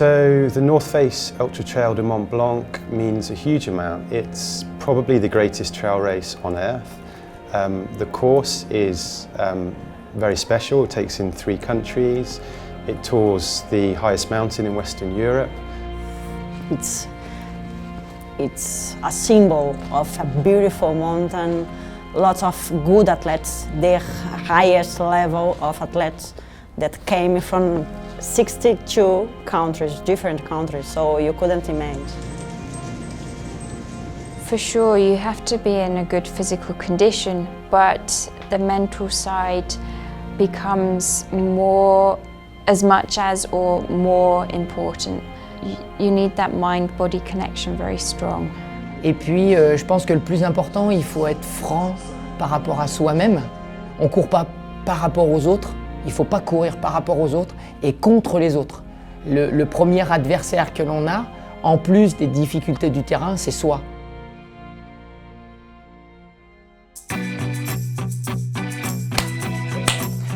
So the North Face Ultra Trail de Mont Blanc means a huge amount. It's probably the greatest trail race on earth. The course is very special. It takes in 3 countries. It tours the highest mountain in Western Europe. It's a symbol of a beautiful mountain, lots of good athletes, the highest level of athletes that came from 62 countries, different countries, so you couldn't imagine. For sure, you have to be in a good physical condition, but the mental side becomes as much as or more important. You need that mind-body connection very strong. Et puis, je pense que le plus important, il faut être franc par rapport à soi-même. On ne court pas par rapport aux autres, il ne faut pas courir par rapport aux autres et contre les autres. Le premier adversaire que l'on a, en plus des difficultés du terrain, c'est soi.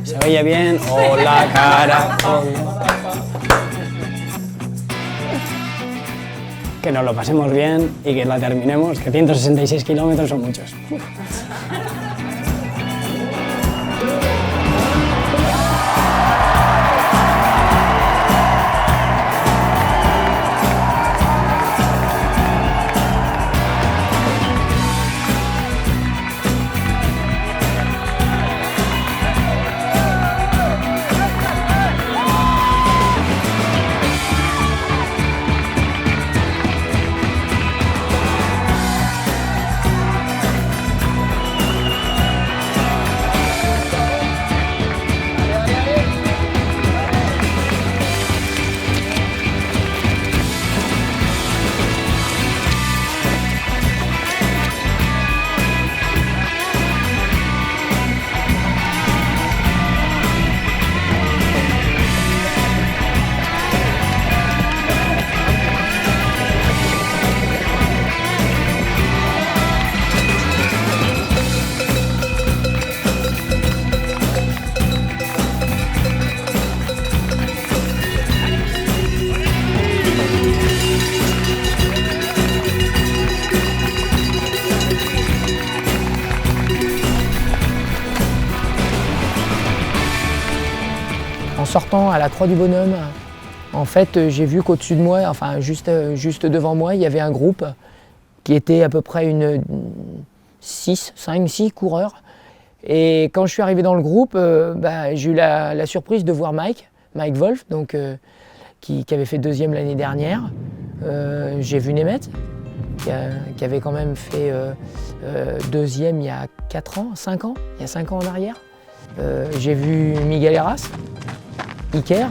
Se oye bien, hola cara, hola. Que nos lo pasemos bien y que la terminemos, que 166 kilómetros son muchos. En sortant à la Croix du Bonhomme, en fait, j'ai vu qu'au-dessus de moi, enfin juste devant moi, il y avait un groupe qui était à peu près 5-6 coureurs. Et quand je suis arrivé dans le groupe, j'ai eu la surprise de voir Mike Wolf, donc, qui avait fait 2e l'année dernière. J'ai vu Nemeth, qui avait quand même fait 2e il y a 5 ans en arrière. J'ai vu Miguel Heras, Iker,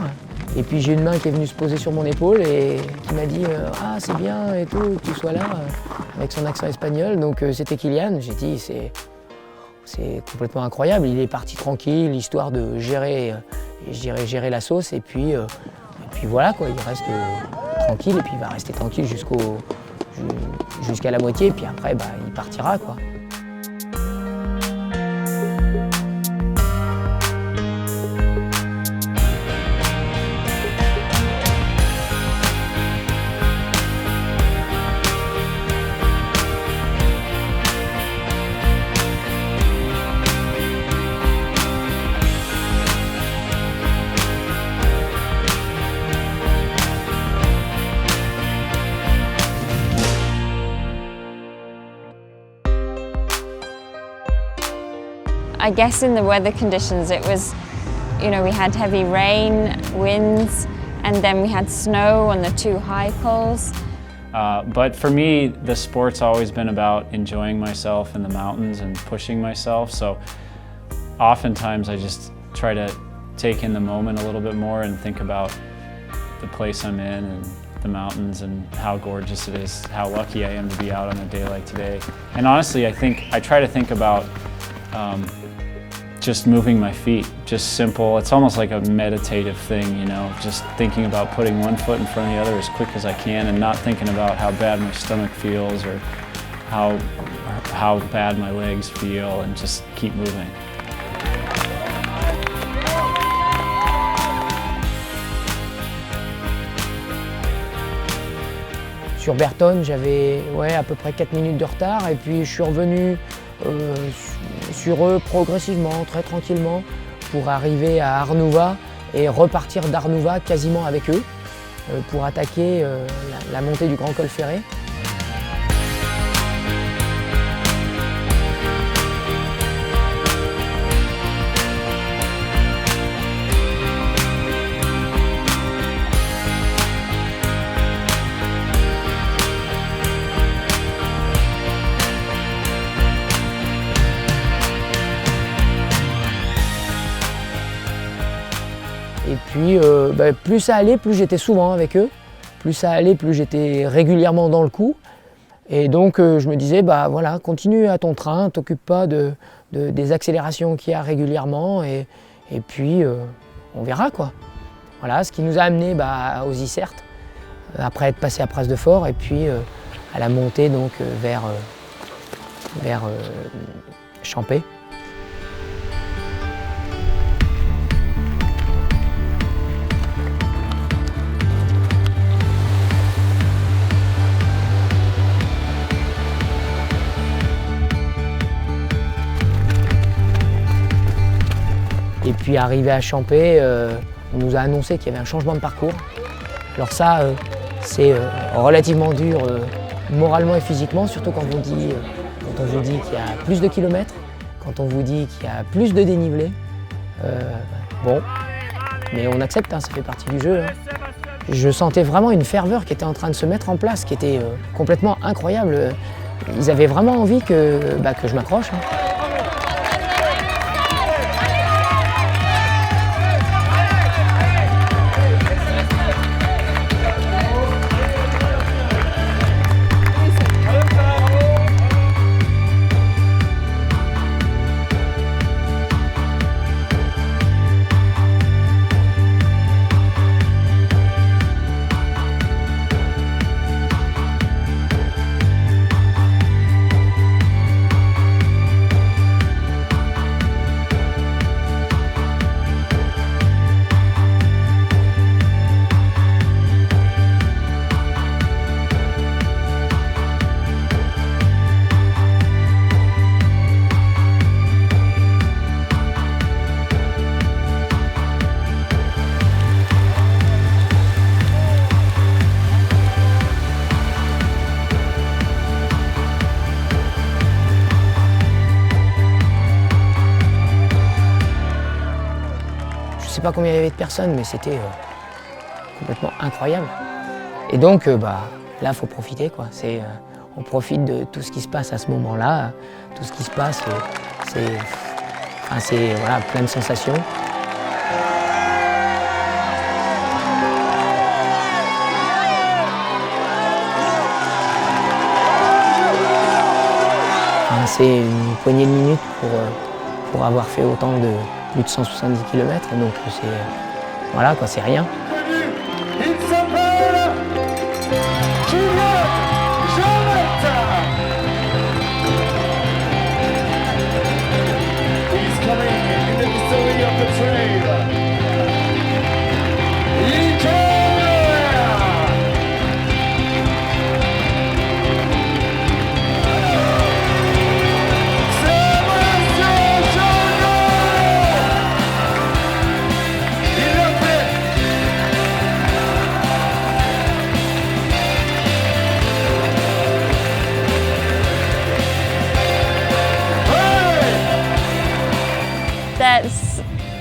et puis j'ai une main qui est venue se poser sur mon épaule et qui m'a dit « Ah, c'est bien et tout, que tu sois là », avec son accent espagnol. Donc c'était Kylian. J'ai dit « C'est complètement incroyable, il est parti tranquille, histoire de gérer la sauce, et puis voilà, quoi, il reste tranquille, et puis il va rester tranquille jusqu'à la moitié, et puis après, il partira, quoi. » I guess in the weather conditions it was, we had heavy rain, winds, and then we had snow on the 2 high poles. But for me, the sport's always been about enjoying myself in the mountains and pushing myself, so oftentimes I just try to take in the moment a little bit more and think about the place I'm in and the mountains and how gorgeous it is, how lucky I am to be out on a day like today. And honestly, I try to think about just moving my feet, just simple. It's almost like a meditative thing, just thinking about putting one foot in front of the other as quick as I can and not thinking about how bad my stomach feels or how bad my legs feel, and just keep moving. Sur Berton, j'avais à peu près 4 minutes de retard et puis je suis revenu sur eux progressivement, très tranquillement, pour arriver à Arnouva et repartir d'Arnouva quasiment avec eux pour attaquer la montée du Grand Col Ferré. Et puis, plus ça allait, plus j'étais souvent avec eux. Plus ça allait, plus j'étais régulièrement dans le coup. Et donc, je me disais, voilà, continue à ton train, t'occupe pas des accélérations qu'il y a régulièrement. Et puis, on verra, quoi. Voilà, ce qui nous a amené aux Isertes, après être passé à Pras de Fort, et puis à la montée donc, vers Champé. Et puis arrivé à Champé, on nous a annoncé qu'il y avait un changement de parcours. Alors ça, c'est relativement dur moralement et physiquement, surtout quand on vous dit qu'il y a plus de kilomètres, quand on vous dit qu'il y a plus de dénivelé. Bon, mais on accepte, ça fait partie du jeu. Je sentais vraiment une ferveur qui était en train de se mettre en place, qui était complètement incroyable. Ils avaient vraiment envie que je m'accroche. Je ne sais pas combien il y avait de personnes, mais c'était complètement incroyable. Et donc, là, il faut profiter, quoi. On profite de tout ce qui se passe à ce moment-là. Tout ce qui se passe, c'est voilà, plein de sensations. C'est une poignée de minutes pour avoir fait autant de plus de 170 km, donc voilà, c'est rien.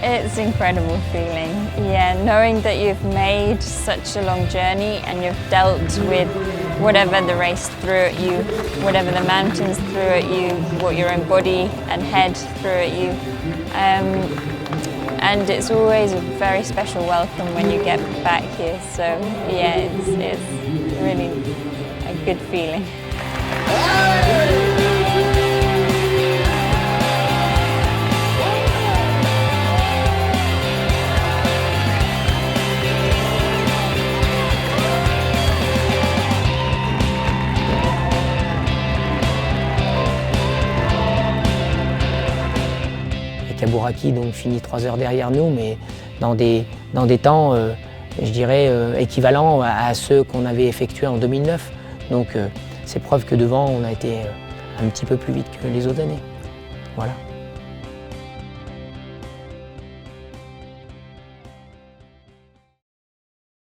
It's an incredible feeling, yeah, knowing that you've made such a long journey and you've dealt with whatever the race threw at you, whatever the mountains threw at you, what your own body and head threw at you. And it's always a very special welcome when you get back here, so yeah, it's really a good feeling. Kabouraki donc finit 3 heures derrière nous, mais dans des temps, je dirais, équivalents à ceux qu'on avait effectués en 2009. Donc c'est preuve que devant, on a été un petit peu plus vite que les autres années. Voilà.